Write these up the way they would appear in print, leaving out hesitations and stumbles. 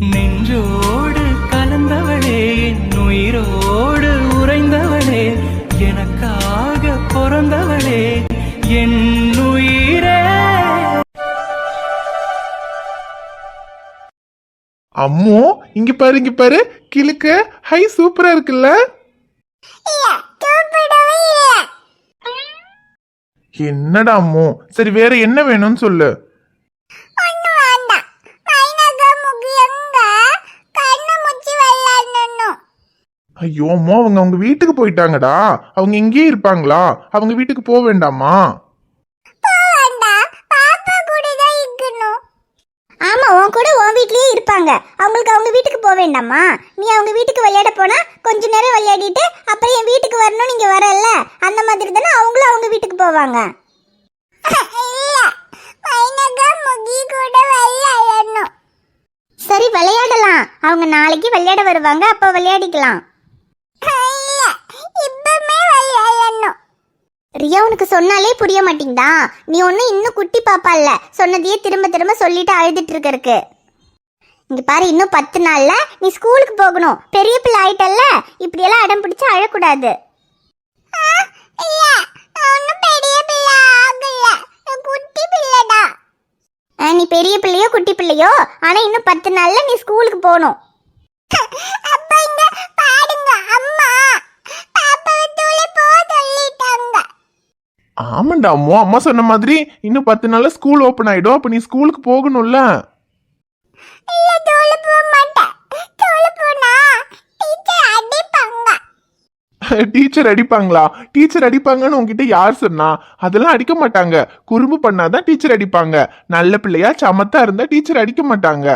நெஞ்சோடு கலந்தவளே, என் உயிரோடு உறைந்தவளே, எனக்காக பிறந்தவளே, என் உயிரே. அம்மோ, இங்க பாரு இங்க பாரு, கிளுக்கு ஹை சூப்பரா இருக்குல்ல? என்னடா அம்மோ, சரி வேற என்ன வேணும்னு சொல்லு. ஐயோ அம்மா, அவங்க வீட்டுக்கு போயிட்டாங்கடா. அவங்க இங்கேயே இருப்பாங்களா? அவங்க வீட்டுக்கு போக வேண்டாமா? ஆமா, உன் கூட உன் வீட்லயே இருப்பாங்க. அவங்களுக்கு அவங்க வீட்டுக்கு போக வேண்டாமா? நீ அவங்க வீட்டுக்கு விளையாட போனா கொஞ்ச நேரம் விளையாடிட்டு அப்புறம் என் வீட்டுக்கு வரணும், நீங்க வரல அந்த மாதிரி தானே அவங்களும் அவங்க வீட்டுக்கு போவாங்க. சரி விளையாடலாம், அவங்க நாளைக்கு விளையாட வருவாங்க, அப்ப விளையாடிக்கலாம். ரியா, உனக்கு சொன்னாலே புரிய மாட்டீங்கடா. நீ ஒன்னும் இன்னும் குட்டி பாப்பா இல்ல, சொன்னதையே திரும்ப திரும்ப சொல்லிட்டு அழுதுட்டு இருக்கு. இங்க பாரு, இன்னும் 10 நாள்ல நீ ஸ்கூலுக்கு போகணும். பெரிய பிள்ளை ஆயிட்டல்ல, இப்படி எல்லாம் அடம் பிடிச்சு அழக்கூடாது. நீ பெரிய பிள்ளையோ குட்டி பிள்ளையோ, ஆனா இன்னும் 10 நாள்ல நீ ஸ்கூலுக்கு போகணும். ஆமாண்டா அம்மோ, அம்மா சொன்ன மாதிரி இன்னும் 10 நாள்ல ஸ்கூல் ஓபன் ஆயிடும். அப்ப நீ ஸ்கூலுக்கு போகணும்ல. டீச்சர் அடிப்பாங்களா? டீச்சர் அடிப்பாங்கன்னு உங்ககிட்ட யார் சொன்னா? அதெல்லாம் அடிக்க மாட்டாங்க. குறும்பு பண்ணாதான் டீச்சர் அடிப்பாங்க. நல்ல பிள்ளையா சமத்தா இருந்தா டீச்சர் அடிக்க மாட்டாங்க.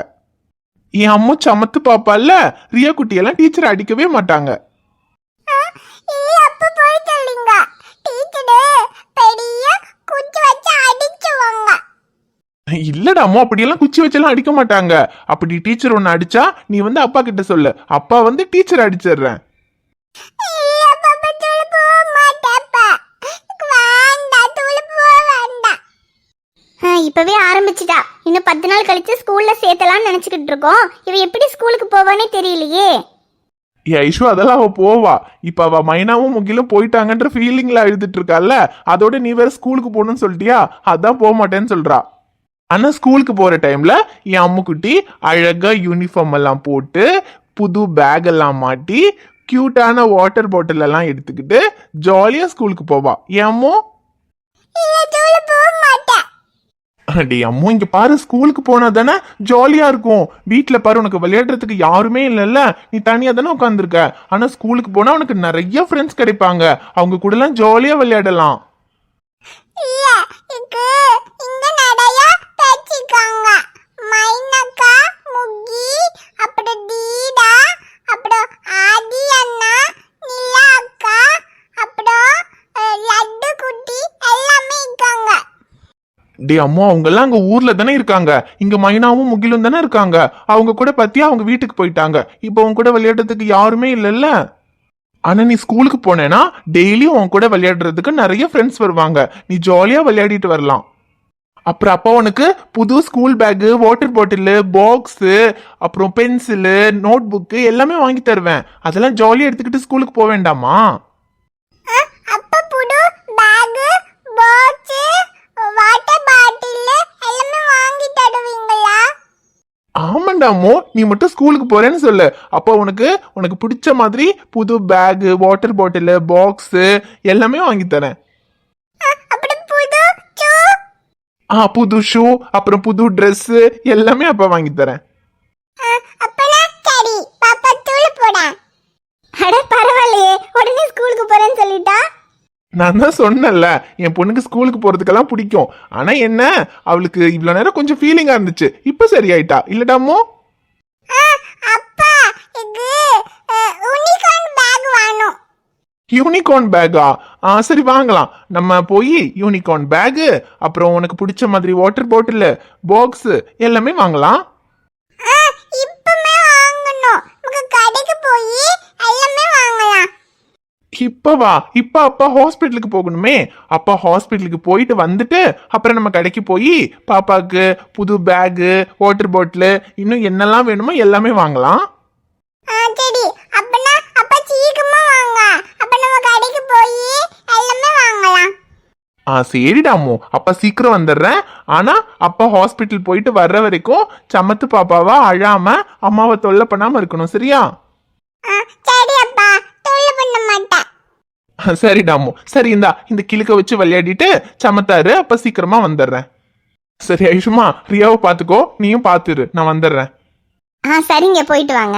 என் அம்மா சமத்து பாப்பால, ரியா குட்டியெல்லாம் டீச்சர் அடிக்கவே மாட்டாங்க. இல்லடா அம்மா, அப்படியெல்லாம் குச்சி வச்செல்லாம் அடிக்க மாட்டாங்க. அப்படி டீச்சர் ஒன்னு அடிச்சா நீ வந்து அப்பா கிட்ட சொல்லு, அப்பா வந்து டீச்சர் அடிச்சிடுறேன். இப்பவே ஆரம்பிச்சுட்டா. இன்னும் 10 நாள் கழிச்சு ஸ்கூல்ல சேர்த்தலாம்னு நினைச்சுக்கிட்டு இருக்கோம். இவ எப்படி ஸ்கூலுக்கு போவானே தெரியலையே. ஐஷு, அதெல்லாம் அவ போவா. இப்ப அவ மைனாவும் முகிலும் போயிட்டாங்கன்ற ஃபீலிங்ல எழுதிட்டு இருக்கால, அதோட நீ வேற ஸ்கூலுக்கு போகணும்னு சொல்லிட்டியா, அதான் போக மாட்டேன்னு சொல்றா. ஆனா ஸ்கூலுக்கு போற டைம்ல என் அம்முக்குட்டி அழகா யூனிஃபார்ம் எல்லாம் போட்டு, புது பேக் எல்லாம் மாட்டி, கியூட்டான வாட்டர் பாட்டில் எல்லாம் எடுத்துக்கிட்டு ஜாலியா ஸ்கூலுக்கு போவா. என் அம்மோ அடி அம்மோ, இங்க பாரு, ஸ்கூலுக்கு போனா தானே ஜாலியா இருக்கும். வீட்டுல பாரு, உனக்கு விளையாடுறதுக்கு யாருமே இல்லைல்ல, நீ தனியா தானே உட்காந்துருக்க. ஆனா ஸ்கூலுக்கு போனா உனக்கு நிறைய ஃப்ரெண்ட்ஸ் கிடைப்பாங்க. அவங்க கூட எல்லாம் ஜாலியா விளையாடலாம். டே அம்மா, அவங்க எல்லாம் அங்க ஊர்ல தானே இருக்காங்க. இங்க மைனாவும் முகிலும் தானே இருக்காங்க. அவங்க கூட பத்தியா அவங்க வீட்டுக்கு போயிட்டாங்க. இப்ப அவங்க கூட விளையாடுறதுக்கு யாருமே இல்லைல்ல. ஆனா நீ ஸ்கூலுக்கு போனேன்னா டெய்லியும் உன் கூட விளையாடுறதுக்கு நிறைய ஃப்ரெண்ட்ஸ் வருவாங்க. நீ ஜாலியா விளையாடிட்டு வரலாம். அப்புறம் அப்பா உனக்கு புது school bag, water bottle, box, அப்புறம் பென்சிலு, நோட் புக்கு எல்லாமே வாங்கி தருவேன். அதெல்லாம் ஜாலியா எடுத்துக்கிட்டு ஸ்கூலுக்கு போக வேண்டாமா? ஆமாண்டாமோ, நீ மட்டும் ஸ்கூலுக்கு போறேன்னு சொல்லு. அப்போ உனக்கு பிடிச்ச மாதிரி புது பேக், வாட்டர் பாட்டில், பாக்ஸ் எல்லாமே வாங்கி தரேன். புது ஷூ, அப்புறம் புது ட்ரெஸ் எல்லாமே அப்ப வாங்கி தரேன். பரவாயில்லையே, உடனே ஸ்கூலுக்கு போறேன்னு சொல்லிட்டா. நான் தான் சொன்னேன்ல, என் பொண்ணுக்கு ஸ்கூலுக்கு போறதுக்கெல்லாம் பிடிக்கும். ஆனா என்ன, அவளுக்கு இவ்வளவு நேரம் கொஞ்சம் ஃபீலிங்கா இருந்துச்சு. இப்ப சரியாயிட்டா இல்லடாமோ? யூனிகார்ன் பேக்கா? சரி வாங்கலாம். நம்ம போய் யூனிகார்ன் பேக், அப்புறம் உனக்கு பிடிச்ச மாதிரி வாட்டர் பாட்டில், பாக்ஸ் எல்லாமே வாங்கலாம். இப்பவா? இப்ப அப்பா ஹாஸ்பிட்டலுக்கு போகணுமே. அப்பா ஹாஸ்பிட்டலுக்கு போயிட்டு வந்துட்டு அப்புறம் நம்ம கடைக்கு போய் பாப்பாக்கு புது பேகு, வாட்டர் பாட்டில், இன்னும் என்னெல்லாம் வேணுமோ எல்லாமே வாங்கலாம். சரி அப்பனா அப்பா சீக்கிரமா வாங்க. அப்ப நம்ம கடைக்கு போய் எல்லாமே வாங்கலாம். சரிடாமோ, அப்பா சீக்கிரம் வந்துடுறேன். ஆனா அப்பா ஹாஸ்பிட்டல் போயிட்டு வர்ற வரைக்கும் சமத்து பாப்பாவா அழாம அம்மாவை தொல்லை பண்ணாம இருக்கணும், சரியா? சரி அப்பா, தொல்லை பண்ண மாட்டேன். சரிடாமோ. சரி, இந்த கிழக்க வச்சு விளையாடிட்டு சமத்தாரு, அப்ப சீக்கிரமா வந்துடுறேன். சரி ஐஷுமா, ரியாவை பாத்துக்கோ, நீயும் பாத்துரு, நான் வந்துடுறேன். சரிங்க, போயிட்டு வாங்க.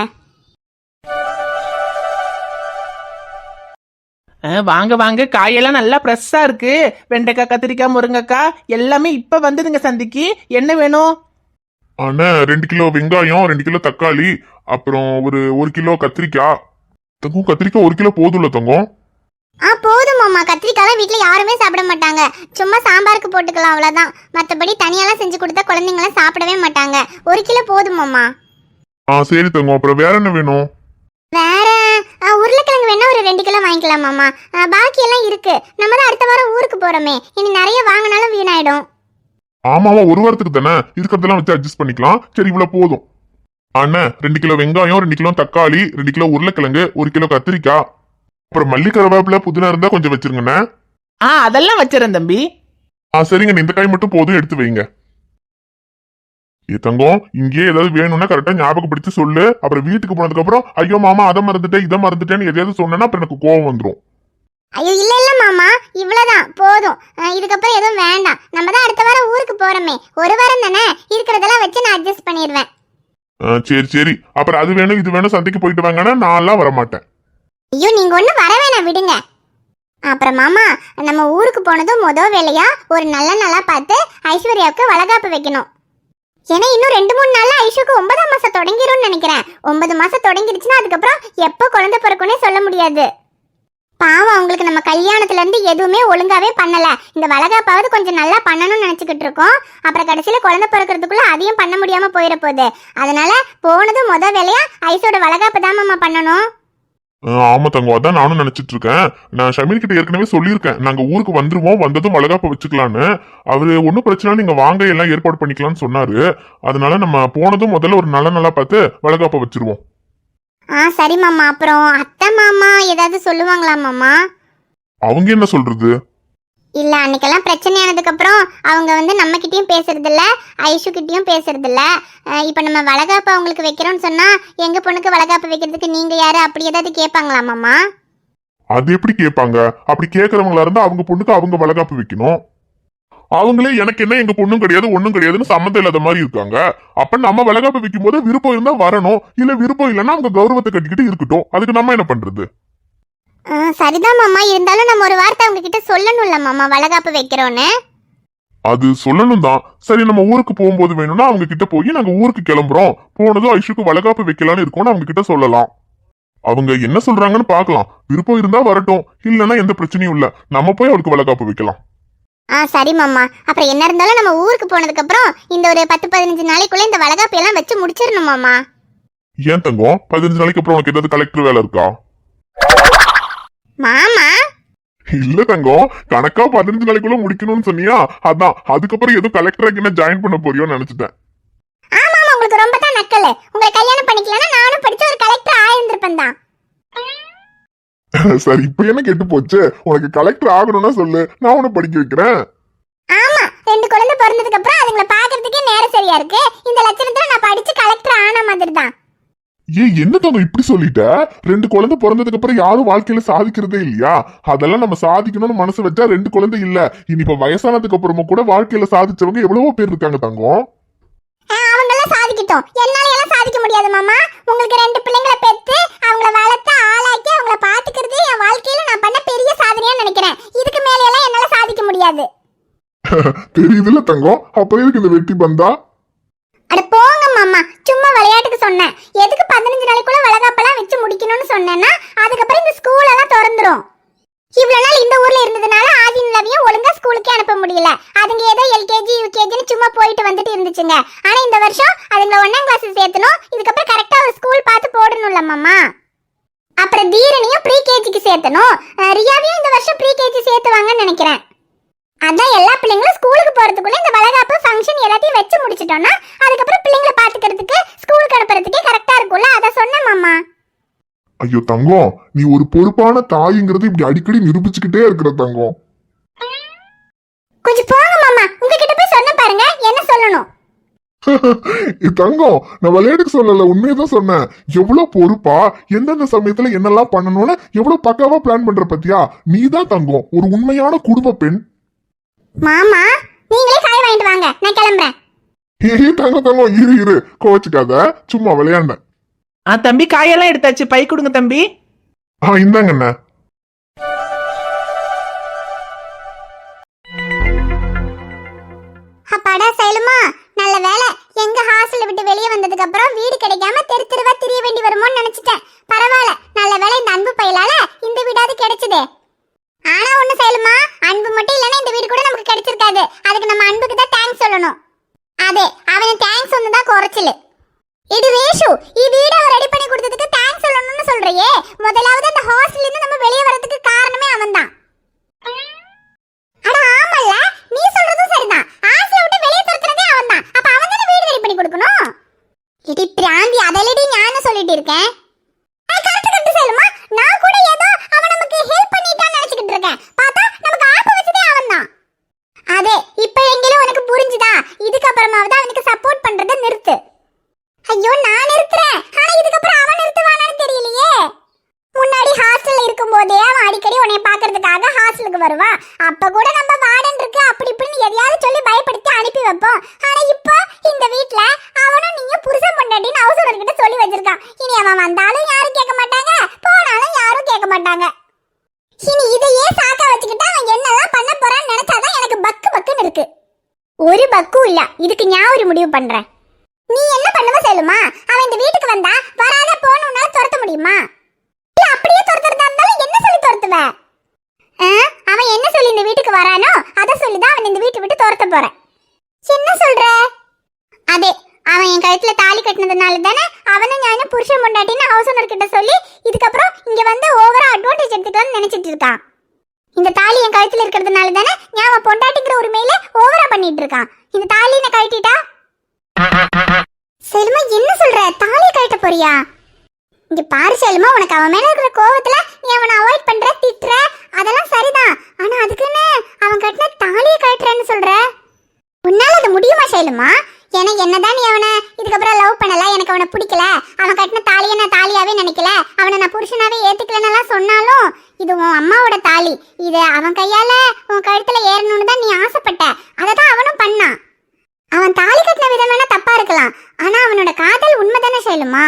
வாங்க வாங்க, காயெல்லாம் நல்லா ஃப்ரெஷ்ஷா இருக்கு. வெண்டைக்காய், கத்திரிக்காய், முருங்கைக்காய் எல்லாமே இப்ப வந்ததுங்க சந்தைக்கு. என்ன வேணும்? அண்ணா 2 கிலோ வெங்காயம், 2 கிலோ தக்காளி, அப்புறம் ஒரு 1 கிலோ கத்திரிக்காய். தங்கம், கத்திரிக்காய் 1 கிலோ போதும்ல தங்கம்? போதும் மாமா. கத்திரிக்காய் வீட்டுல யாருமே சாப்பிட மாட்டாங்க. சும்மா சாம்பாருக்கு போட்டுக்கலாம், அவ்வளவுதான். மத்தபடி தனியாலாம் செஞ்சு கொடுத்தா குழந்தைங்களாம் சாப்பிடவே மாட்டாங்க. 1 கிலோ போதும் மாமா. சரி தங்கம். அப்புறம் வேற என்ன வேணும்? வேற உருளைக்கிழங்கு வேணா ஒரு 2 கிலோ வாங்கிக்கலாம் மாமா. பாக்கி எல்லாம் இருக்கு. நம்ம தான் அடுத்த வாரம் ஊருக்கு போறோமே, இனி நிறைய வாங்கினாலும் வீணாயிடும். ஆமாவா, ஒரு வாரத்துக்கு தானே, இருக்கிறதெல்லாம் வச்சு அட்ஜஸ்ட் பண்ணிக்கலாம். சரி, இவ்வளவு போதும். அண்ணா 2 கிலோ வெங்காயம், 2 கிலோ தக்காளி, 2 கிலோ உருளைக்கிழங்கு, 1 கிலோ கத்திரிக்காய், அப்புறம் மல்லி, கருவேப்பிலை, புதினா இருந்தா கொஞ்சம் வச்சிருங்கண்ணே. அதெல்லாம் வச்சிடறேன் தம்பி. சரிங்க, இந்த காய் மட்டும் போதும், எடுத்து வைங்க. தங்கம், இங்கேயே ஏதாவது வேணும்னா கரெக்டா ஞாபகப்படுத்தி சொல்லு. அப்புறம் வீட்டுக்கு போனதுக்கு அப்புறம் ஐயோ மாமா அதை மறந்துட்டேன் இதை மறந்துட்டேன்னு எதையாவது சொன்னா அப்புறம் எனக்கு கோவம் வந்துடும். ஐயோ இல்ல இல்ல மாமா, இவ்வளவுதான் போதும். இதுக்கப்புறம் எதுவும் வேண்டாம். நம்ம தான் அடுத்த வாரம் ஊருக்கு போறோமே, ஒரு வாரம் தானே, இருக்கிறதெல்லாம் வச்சு நான் அட்ஜஸ்ட் பண்ணிடுவேன். சரி சரி. அப்புறம் அது வேணும் இது வேணும் சந்தைக்கு போயிட்டு வாங்கன்னா நான்லாம் வரமாட்டேன். ஐயோ நீங்க ஒன்னும் வர வேணாம், விடுங்க. அப்புறம் மாமா, நம்ம ஊருக்கு போனதும் முதல் வேலையா ஒரு நல்ல நாளா பார்த்து ஐஸ்வர்யாவுக்கு வளகாப்பு வைக்கணும். ஏன்னா இன்னும் 2-3 நாள்ல ஐஷுக்கு 9ஆம் மாசம் தொடங்கிரும்னு நினைக்கிறேன். 9 மாசம் தொடங்கிருச்சுன்னா அதுக்கப்புறம் எப்போ குழந்தை பிறக்கும்னே சொல்ல முடியாது. பாவம், அவங்களுக்கு நம்ம கல்யாணத்துல இருந்து எதுவுமே ஒழுங்காவே பண்ணல. இந்த வளகாப்பாவது கொஞ்சம் நல்லா பண்ணணும்னு நினைச்சுக்கிட்டு இருக்கோம். அப்புறம் கடைசியில குழந்தை பிறக்கிறதுக்குள்ள அதையும் பண்ண முடியாம போயிட போகுது. அதனால போனதும் முதல் வேலையா ஐஷோட வளகாப்பு தான் மாமா பண்ணணும். ஆமா தங்கம், அதான் நானும் நினைச்சிட்டு இருக்கேன். நான் ஷமீன் கிட்ட ஏற்கனவே சொல்லியிருக்கேன், நாங்க ஊருக்கு வந்துருவோம், வந்ததும் வளகாப்ப வச்சுக்கலான்னு. அவரு ஒன்னும் பிரச்சனை நீங்க வாங்க எல்லாம் ஏற்பாடு பண்ணிக்கலாம்னு சொன்னாரு. அதனால நம்ம போனதும் முதல்ல ஒரு நல்ல நாளா பார்த்து வளகாப்ப வச்சிருவோம். சரி மாமா. அப்புறம் அத்தை மாமா ஏதாவது சொல்லுவாங்களா மாமா? அவங்க என்ன சொல்றது? இல்ல, அன்னைக்கெல்லாம் பிரச்சனையானதுக்கு அப்புறம் அவங்க நம்ம கிட்டயும் பேசுறது இல்ல, ஐஷு கிட்டயும் பேசுறது இல்ல. இப்ப நம்ம வளகாப்பு அவங்களுக்கு வைக்கிறோம்னு சொன்னா எங்க பொண்ணுக்கு வளகாப்பு வைக்கிறதுக்கு நீங்க யாரு அப்படி ஏதாவது கேட்பாங்களா மாமா? அது எப்படி கேட்பாங்க? அப்படி கேட்கறவங்களா இருந்தா அவங்க பொண்ணுக்கு அவங்க வளகாப்பு வைக்கணும். அவங்களே எனக்கு என்ன எங்க பொண்ணும் கிடையாது ஒண்ணும் கிடையாதுன்னு சம்மந்தம் இல்லாத மாதிரி இருக்காங்க. அப்ப நம்ம வளகாப்பு வைக்கும் போது விருப்பம் இருந்தா வரணும், இல்ல விருப்பம் இல்லைன்னா அவங்க கௌரவத்தை கட்டிக்கிட்டு இருக்கட்டும். அதுக்கு நம்ம என்ன பண்றது? சரிதான் மாமா. இருந்தாலும் நம்ம ஒரு வார்த்தை அவங்க கிட்ட சொல்லணும்ல மாமா, வளகாப்பு வைக்கிறோன்னு. அது சொல்லணும் தான். சரி, நம்ம ஊருக்கு போகும்போது வேணும்னா அவங்க கிட்ட போய் நாங்க ஊருக்கு கிளம்புறோம், போனதும் ஐஷுக்கு வளகாப்பு வைக்கலான்னு இருக்கோம்னு அவங்க கிட்ட சொல்லலாம். அவங்க என்ன சொல்றாங்கன்னு பாக்கலாம். விருப்பம் இருந்தா வரட்டும், இல்லைன்னா எந்த பிரச்சனையும் இல்ல, நம்ம போய் அவளுக்கு வளகாப்பு வைக்கலாம். சரி மாமா. அப்புறம் என்ன இருந்தாலும் நம்ம ஊருக்கு போனதுக்கு அப்புறம் இந்த ஒரு 10-15 நாளைக்குள்ள இந்த வளகாப்பு எல்லாம் வச்சு முடிச்சிடணும் மாமா. ஏன் தங்கம், 15 நாளைக்கு அப்புறம் உனக்கு ஏதாவது கலெக்டர் வேலை இருக்கா? மாமா இல்ல தங்கம், கணக்கா 15 நாளைக்குள்ள முடிக்கணும்னு சொன்னியா, அதான். அதுக்கப்புறம் ஏதோ கலெக்டருக்கு என்ன ஜாயின் பண்ண போறியோன்னு நினைச்சிட்டேன். ஆமா, உங்களுக்கு ரொம்ப தான் நக்கல். உங்களை கல்யாணம் பண்ணிக்கலன்னா நானும் படிச்சு ஒரு கலெக்டர் ஆயிருந்திருப்பேன் தான். சரி, இப்ப என்ன கெட்டு போச்சு? உனக்கு கலெக்டர் ஆகணும்னா சொல்லு, நான் உன்னை படிக்க வைக்கிறேன். ஆமா, 2 குழந்தை பிறந்ததுக்கு அப்புறம் அதுங்களை பாக்குறதுக்கே நேரம் சரியா இருக்கு. இந்த லட்சணத்துல நான் படிச்சு கலெக்டர் ஆன மாதிரி தான். என்ன தங்கம் இப்படி சொல்லிட்ட? 2 குழந்தை பிறந்ததுக்கு அப்புறம் யாரும் வாழ்க்கையில சாதிக்கிறதே இல்லையா? அதெல்லாம் நம்ம சாதிக்கணும்னு மனசு வச்சா 2 குழந்தை இல்ல, இனி இப்ப வயசானதுக்கு அப்புறமும் கூட வாழ்க்கையில சாதிச்சவங்க எவ்வளவோ பேர் இருக்காங்க தங்கம். அவங்க எல்லாம் சாதிக்கட்டும், என்னால எல்லாம் சாதிக்க முடியாது மாமா. உங்களுக்கு 2 பிள்ளைங்களை பெத்து அவங்கள வளர்த்து ஆளாக்கி அவங்கள பாத்துக்கிறது என் வாழ்க்கையில நான் பண்ண பெரிய சாதனையா நினைக்கிறேன். இதுக்கு மேல எல்லாம் என்னால சாதிக்க முடியாது. தெரியுதுல தங்கம், அப்புறம் எதுக்கு இந்த வெட்டி பந்தா? அட போங்க மாமா, சும்மா விளையாட்டுக்கு சொன்னேன். எதுக்கு 15 நாளைக்குள்ள வளகாப்பெல்லாம் வச்சு முடிக்கணும்னு சொன்னேன்னா அதுக்கப்புறம் இந்த ஸ்கூல் எல்லாம் திறந்துரும். இவ்வளவு நாள் இந்த ஊர்ல இருந்ததுனால ஆதிநிலவையும் ஒழுங்கா ஸ்கூலுக்கே அனுப்ப முடியல. அதுங்க ஏதோ LKG UKGன்னு சும்மா போயிட்டு வந்துட்டு இருந்துச்சுங்க. ஆனா இந்த வருஷம் அதுங்களை 1ஆம் கிளாஸ் சேர்த்தணும். இதுக்கப்புறம் கரெக்டா ஒரு ஸ்கூல் பார்த்து போடணும்ல மாமா. அப்புறம் தீரனையும் ப்ரீ கேஜிக்கு சேர்த்தணும். ரியாவையும் இந்த வருஷம் ப்ரீ கேஜி சேர்த்துவாங்கன்னு நினைக்கிறேன். அதான் எல்லா பிள்ளைங்களும் ஸ்கூலுக்கு போறதுக்குள்ள இந்த வளகாப்பு ஃபங்க்ஷன் எல்லாத்தையும் வச்சு முடிச்சிட்டோம்னா அதுக்கப்புறம் பிள்ளைங்களை பாத்துக்கிறதுக்கு ஸ்கூலுக்கு அனுப்புறதுக்கே கரெக்டா இருக்கும்ல. அத சொன்னேன் மாமா. ஐயோ தங்கம், நீ ஒரு பொறுப்பான தாய்ங்கிறது இப்படி அடிக்கடி நிரூபிச்சுக்கிட்டே இருக்கிற தங்கம். கொஞ்சம் போங்க மாமா, உங்ககிட்ட போய் சொன்ன பாருங்க என்ன சொல்லணும். தங்கம், நான் விளையாட்டுக்கு சொல்லல, உண்மையதான் சொன்னேன். எவ்வளவு பொறுப்பா எந்தெந்த சமயத்துல என்னெல்லாம் பண்ணணும்னு எவ்வளவு பக்காவா பிளான் பண்ற பத்தியா? நீதான் தங்கம் ஒரு உண்மையான குடும்ப பெண். மாமா நீங்களே காய் வாங்கிட்டு வாங்க, நான் கிளம்புறேன். தங்கம் இரு கோச்சுக்காத, சும்மா விளையாண்டேன். தம்பி காயெல்லாம் எடுத்தாச்சு, பை கொடுங்க தம்பி. இந்தாங்கண்ணா. அப்பாடா சைலுமா, நல்ல வேலை. எங்க ஹாஸ்டல்ல விட்டு வெளியே வந்ததுக்கு அப்புறம் வீடு கிடைக்காம தெரு தெருவா திரிய வேண்டி வருமோன்னு நினைச்சிட்டேன். பரவாயில்ல, நல்ல வேலை இந்த அன்பு பையலால இந்த வீடாவது கிடைச்சதே. ஆனா ஒண்ணு சைலுமா, அன்பு மட்டும் இல்லைன்னா இந்த வீடு கூட நமக்கு கிடைச்சிருக்காது. அதுக்கு நம்ம அன்புக்கு தான் தேங்க்ஸ் சொல்லணும். அதே அவன் தேங்க்ஸ் ஒண்ணுதான் குறைச்சலு. இது வேஷு, வீடு அவர் ரெடி பண்ணி கொடுத்ததுக்கு தேங்க்ஸ் சொல்லணும்னு சொல்றியே. முதலாவது அந்த ஹாஸ்டல்ல இருந்து நம்ம வெளியே வரதுக்கு காரணமே அவன்தான். அட ஆமல்ல, நீ சொல்றதும் சரிதான். ஹாஸ்டல்ல விட்டு வெளியே துரத்துறதே அவன்தான். அப்ப அவன் தானே வீடு ரெடி பண்ணி கொடுக்கணும். இடி பிராந்தி, அதலடி ஞான சொல்லிட்டு இருக்கேன். கரெக்ட் சொல்லுமா, நான் கூட ஏதோ அவன் நமக்கு ஹெல்ப் பண்ணிட்டான்னு நினைச்சிட்டு இருக்கேன். பார்த்தா நமக்கு ஆப்பு வச்சதே அவன்தான். அதே இப்ப எங்கேயும் உனக்கு புரிஞ்சுதா? இதுக்கப்புறமாவது அவனுக்கு சப்போர்ட் பண்றதை நிறுத்து. ஐயோ நான் நிறுத்துறேன், ஆனா இதுக்கப்புறம் அவன் நிறுத்துவானான்னு தெரியலையே. முன்னாடி ஹாஸ்டல்ல இருக்கும் போதே அவன் அடிக்கடி உன்னை பாக்குறதுக்காக ஹாஸ்டலுக்கு வருவான். அப்ப கூட நம்ம வார்டன் இருக்கு அப்படி இப்படின்னு எதையாவது சொல்லி பயப்படுத்தி அனுப்பி வைப்போம். ஆனா இப்போ இந்த வீட்ல அவனும் நீங்க புருஷன் பொண்டாட்டின்னு ஹவுஸ் கிட்ட சொல்லி வச்சிருக்கான். இனி அவன் வந்தாலும் யாரும் கேட்க மாட்டாங்க, போனாலும் யாரும் கேட்க மாட்டாங்க. இனி இதையே சாக்கா வச்சுக்கிட்டா அவன் என்னெல்லாம் பண்ண போறான்னு நினைச்சாதான் எனக்கு பக்கு பக்குன்னு இருக்கு. ஒரு பக்கும் இல்ல, இதுக்கு நான் ஒரு முடிவு பண்றேன். நீ என்ன பண்ணுவ சொல்லுமா? அவன் இந்த வீட்டுக்கு வந்தா வராத போன்னு உன்னால துரத்த முடியுமா? இல்ல அப்படியே துரத்துறதா இருந்தாலும் என்ன சொல்லி துரத்துவ? அவன் என்ன சொல்லி இந்த வீட்டுக்கு வரானோ அதை சொல்லிதான் அவன் இந்த வீட்டை விட்டு துரத்த போறேன். என்ன சொல்ற? அதே அவன் என் கழுத்துல தாலி கட்டினதுனால தானே அவனும் ஞானும் புருஷன் பொண்டாட்டின்னு ஹவுஸ் ஓனர் கிட்ட சொல்லி இதுக்கப்புறம் இங்க வந்து ஓவரா அட்வான்டேஜ் எடுத்துக்கலாம்னு நினைச்சிட்டு இருக்கான். இந்த தாலி என் கழுத்துல இருக்கிறதுனால தானே ஞாபகம் பொண்டாட்டிங்கிற உரிமையில ஓவரா பண்ணிட்டு இருக்கான். இந்த தாலி என்ன கழட்டிட்டா? செல்மா என்ன சொல்ற? தாலி கழட்ட போறியா? இங்க பாரு செல்மா, உனக்கு அவன் மேல இருக்கிற கோவத்துல நீ அவனை அவாய்ட் பண்ற, திட்டுற, அதெல்லாம் சரிதான். ஆனா அதுக்குன்னு அவன் கட்டின தாலியை கழட்டுறேன்னு சொல்ற. உன்னால அது முடியுமா செல்மா? எனக்கு என்னதான் நீ அவனை இதுக்கப்புறம் லவ் பண்ணல, எனக்கு அவனை பிடிக்கல, அவன் கட்டின தாலியை நான் தாலியாவே நினைக்கல, அவனை நான் புருஷனாவே ஏத்துக்கலன்னு சொன்னாலும் இது உன் அம்மாவோட தாலி. இது அவன் கையால உன் கழுத்துல ஏறணும்னு தான் நீ ஆசைப்பட்ட. அததான் அவனும் பண்ணான். அவன் தாலி கட்டின விதம் வேணா தப்பா இருக்கலாம், ஆனா அவனோட காதல் உண்மைதானே செல்லுமா?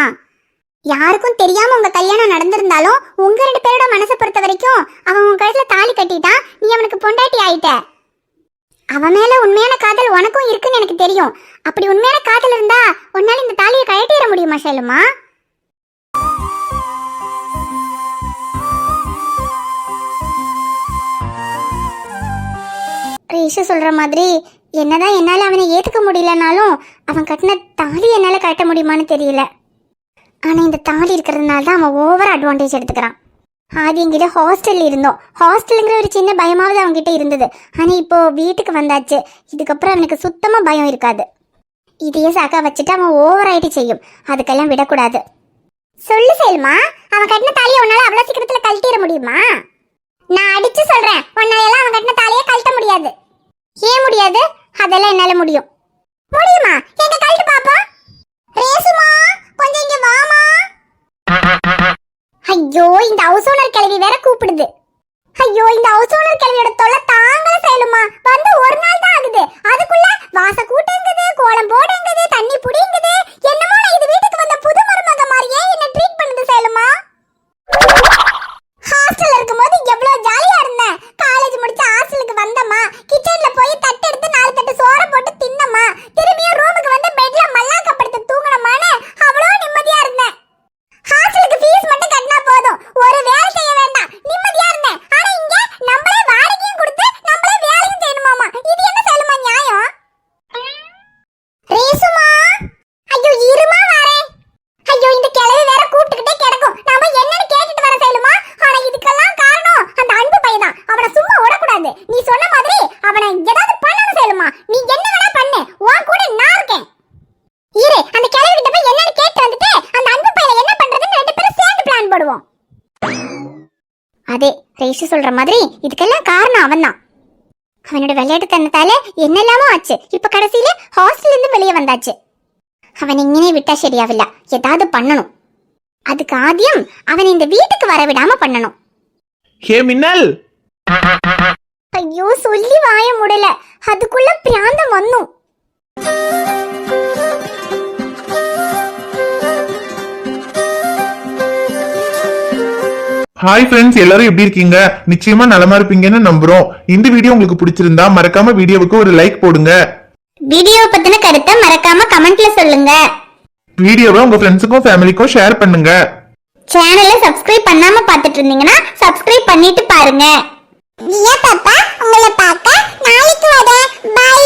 யாருக்கும் தெரியாம உங்க கல்யாணம் நடந்திருந்தாலும் உங்க 2 பேரோட மனசை பொறுத்த வரைக்கும் அவன் உன் கழுத்துல தாலி கட்டிட்டான், நீ அவனுக்கு பொண்டாட்டி ஆயிட்ட. அவன் மேல உண்மையான காதல் உனக்கும் இருக்குன்னு எனக்கு தெரியும். அப்படி உண்மையான காதல் இருந்தா உன்னால இந்த தாலியை கழட்டிட முடியுமா செல்லுமா? ரீஷா சொல்ற மாதிரி என்னதான் என்னால அவனை ஏத்துக்க முடியலனாலும் அவன் கட்டின தாலி என்னால கட்ட முடியுமான்னு தெரியல. ஆனா இந்த தாலி இருக்கிறதுனால தான் அவன் ஓவர் அட்வான்டேஜ் எடுத்துக்கிறான். ஆதி எங்கிட்ட ஹாஸ்டல்ல இருந்தோம், ஹாஸ்டலுங்கிற ஒரு சின்ன பயமாவது அவன்கிட்ட இருந்தது. ஆனா இப்போ வீட்டுக்கு வந்தாச்சு, இதுக்கப்புறம் அவனுக்கு சுத்தமா பயம் இருக்காது. இதையே சாக்கா வச்சுட்டு அவன் ஓவர் ஆயிட்டு செய்யும், அதுக்கெல்லாம் விடக்கூடாது. சொல்லு செல்மா, அவன் கட்டின தாலியை உன்னால அவ்வளவு சீக்கிரத்துல கழட்டிட முடியுமா? நான் அடிச்சு சொல்றேன், உன்னால எல்லாம் அவன் கட்டின தாலியை கழட்ட முடியாது. ஏன் முடியாது? அதெல்லாம் என்னால முடியும். முடியுமா? எங்க கழட்டு பாப்போம். ரேசுமா கொஞ்சம் இங்க வாமா. ஐயோ இந்த ஹவுஸ் ஓனர் கிழவி வேற கூப்பிடுது. ஐயோ இந்த ஹவுஸ் ஓனர் கிழவியோட தொல்லை தாங்கல செல்லுமா. வந்து ஒரு நாள் தான் ஆகுது, அதுக்குள்ள வாச கூட்டங்குது, கோலம் போடுங்குது, தண்ணி புடிங்குது. என்னமோ நான் இது வீட்டுக்கு வந்த புது மருமக மாதிரியே என்ன ட்ரீட் பண்ணுது செல்லுமா. ஹாஸ்டல்ல இருக்கும்போது எவ்வளவு ஜாலியா இருந்தேன். காலேஜ் முடிச்சு ஹாஸ்டலுக்கு வந்தமா, கிச்சன்ல போய் தட்டு எடுத்து 4 தட்டு சோற போட்டு தின்னமா, திரும்பியும் ரூமுக்கு வந்து பெட்ல மல்லாக்க படுத்து தூங்கணுமான்னு அவ்வளோ நிம்மதியா இருந்தேன். ஹாஸ்டலுக்கு ஃபீஸ் மட்டும் கட்டினா போதும், ஒரு வேலை செய்ய வேண்டாம், நிம்மதியா இருந்தேன். ஆனா இங்க நம்மளே வாடகையும் கொடுத்து நம்மளே வேலையும் செய்யணுமாமா. இது என்ன செல்லுமா நியாயம்? ரேஷு சொல்ற மாதிரி இதுக்கெல்லாம் காரணம் அவன்தான். அவனோட விளையாட்டுத்தனத்தால என்னெல்லாமோ ஆச்சு. இப்ப கடைசியில ஹாஸ்டல்ல இருந்து வெளியே வந்தாச்சு. அவன் இங்கனே விட்டா சரியாவில்ல, ஏதாவது பண்ணணும். அதுக்கு ஆதியம் அவன் இந்த வீட்டுக்கு வர விடாம பண்ணணும். ஹே மின்னல், ஐயோ சொல்லி வாய முடியல, அதுக்குள்ள பிராந்தம் வந்தும். ஹாய் ஃப்ரெண்ட்ஸ், எல்லாரும் எப்படி இருக்கீங்க? நிச்சயமா நலமா இருப்பீங்கன்னு நம்புறோம். இந்த வீடியோ உங்களுக்கு பிடிச்சிருந்தா மறக்காம வீடியோவுக்கு ஒரு லைக் போடுங்க. வீடியோ பத்தின கருத்தை மறக்காம கமெண்ட்ல சொல்லுங்க. வீடியோவை உங்க ஃப்ரெண்ட்ஸுக்கும் ஃபேமிலிக்கும் ஷேர் பண்ணுங்க. சேனலை சப்ஸ்கிரைப் பண்ணாம பார்த்துட்டு இருந்தீங்கன்னா சப்ஸ்கிரைப் பண்ணிட்டு பாருங்க. பாப்பா உங்களை பார்க்க நாளைக்கு வரேன். பை.